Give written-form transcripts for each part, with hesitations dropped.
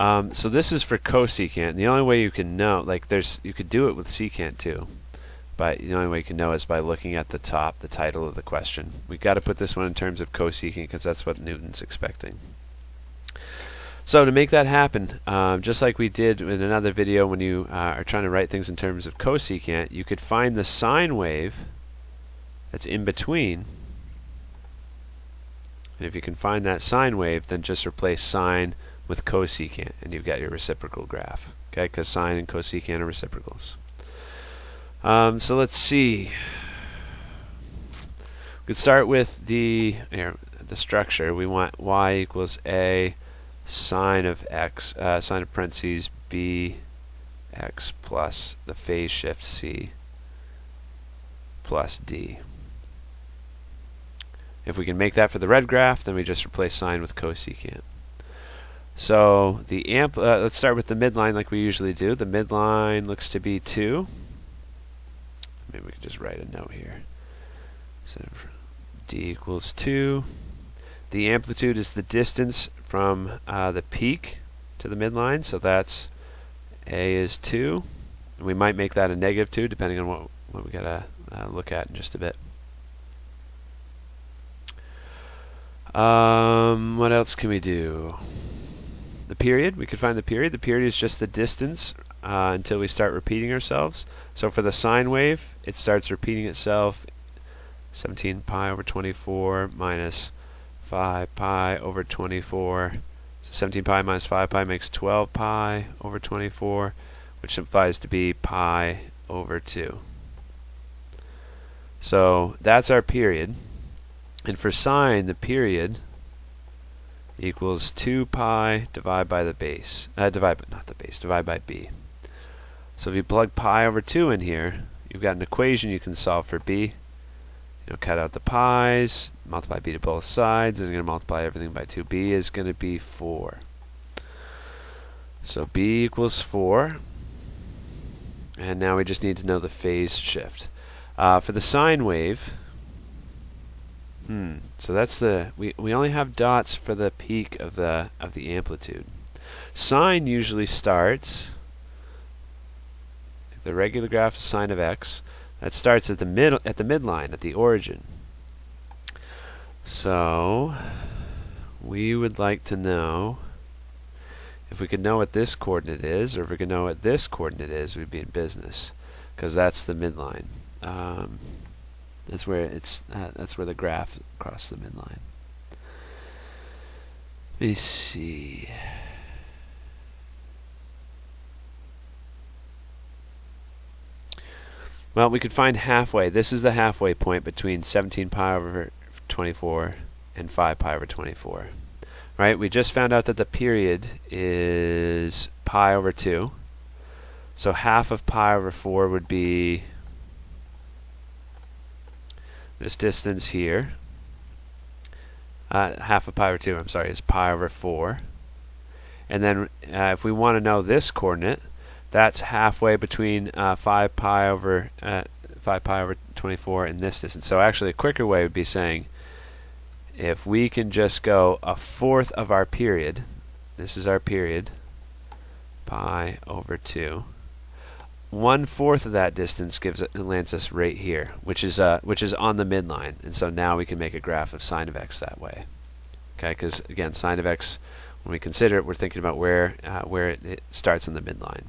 So this is for cosecant. And the only way you can know, like you could do it with secant too, but the only way you can know is by looking at the top, the title of the question. We've got to put this one in terms of cosecant because that's what Newton's expecting. So to make that happen, just like we did in another video when you are trying to write things in terms of cosecant, you could find the sine wave that's in between. And if you can find that sine wave, then just replace sine with cosecant, and you've got your reciprocal graph. Okay, because sine and cosecant are reciprocals. So let's see. We could start with the structure. We want y equals a sine of x, sine of parentheses b x plus the phase shift c plus d. If we can make that for the red graph, then we just replace sine with cosecant. So the let's start with the midline like we usually do. The midline looks to be 2. Maybe we can just write a note here. So d equals 2. The amplitude is the distance from the peak to the midline, so that's a is 2. And we might make that a -2 depending on what we gotta look at in just a bit. What else can we do? The period, we could find the period. The period is just the distance until we start repeating ourselves. So for the sine wave, it starts repeating itself. 17 pi over 24 minus 5 pi over 24. So 17 pi minus 5 pi makes 12 pi over 24, which simplifies to be pi over 2. So that's our period. And for sine, the period equals 2 pi divided by the base. Divide by b. So if you plug pi over 2 in here, you've got an equation you can solve for b. Cut out the pi's, multiply b to both sides, and you're going to multiply everything by 2. b is going to be 4. So b equals 4. And now we just need to know the phase shift. For the sine wave, so that's we only have dots for the peak of the amplitude. Sine usually starts, the regular graph is sine of x. That starts at the midline, at the origin. So we would like to know, if we could know what this coordinate is, or if we could know what this coordinate is, we'd be in business, because that's the midline. That's where the graph crosses the midline. Let me see. Well, we could find halfway. This is the halfway point between 17 pi over 24 and 5 pi over 24. Right? We just found out that the period is pi over 2. So half of pi over 4 would be this distance here. Half of pi over 2, I'm sorry, is pi over 4. And then if we want to know this coordinate, that's halfway between 5 pi over 24 and this distance. So actually a quicker way would be saying, if we can just go 1/4 of our period, this is our period, pi over 2, 1/4 of that distance lands us right here, which is on the midline. And so now we can make a graph of sine of x that way. Okay, because again, sine of x, when we consider it, we're thinking about where it starts in the midline.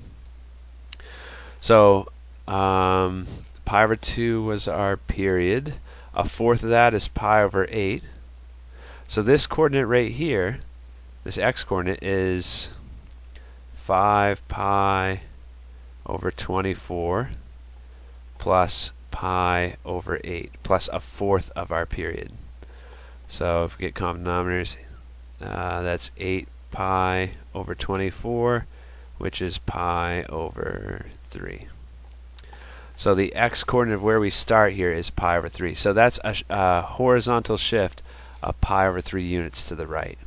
So pi over 2 was our period. 1/4 of that is pi over 8. So this coordinate right here, this x coordinate, is 5 pi over 24 plus pi over 8 plus 1/4 of our period. So if we get common denominators, that's 8 pi over 24, which is pi over 3. So the x coordinate of where we start here is pi over 3. So that's a horizontal shift of pi over 3 units to the right.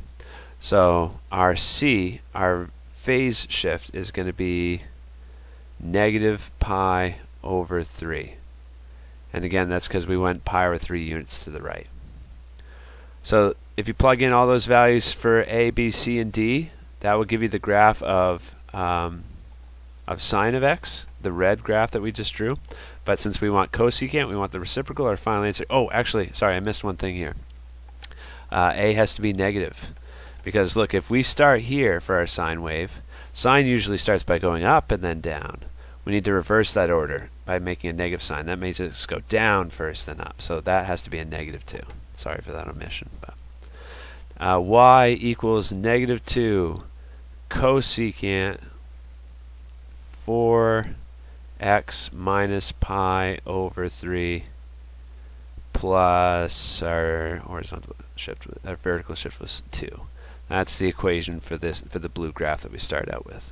So our c, our phase shift, is going to be negative pi over 3. And again, that's because we went pi over 3 units to the right. So if you plug in all those values for a, b, c, and d, that will give you the graph of sine of x, the red graph that we just drew. But since we want cosecant, we want the reciprocal, our final answer. Oh, actually, sorry, I missed one thing here. A has to be negative. Because look, if we start here for our sine wave, sine usually starts by going up and then down. We need to reverse that order by making a negative sign. That makes it go down first, then up. So that has to be a negative 2. Sorry for that omission. But y equals negative 2 cosecant 4x minus pi over 3 plus our horizontal shift, our vertical shift was 2. That's the equation for the blue graph that we start out with.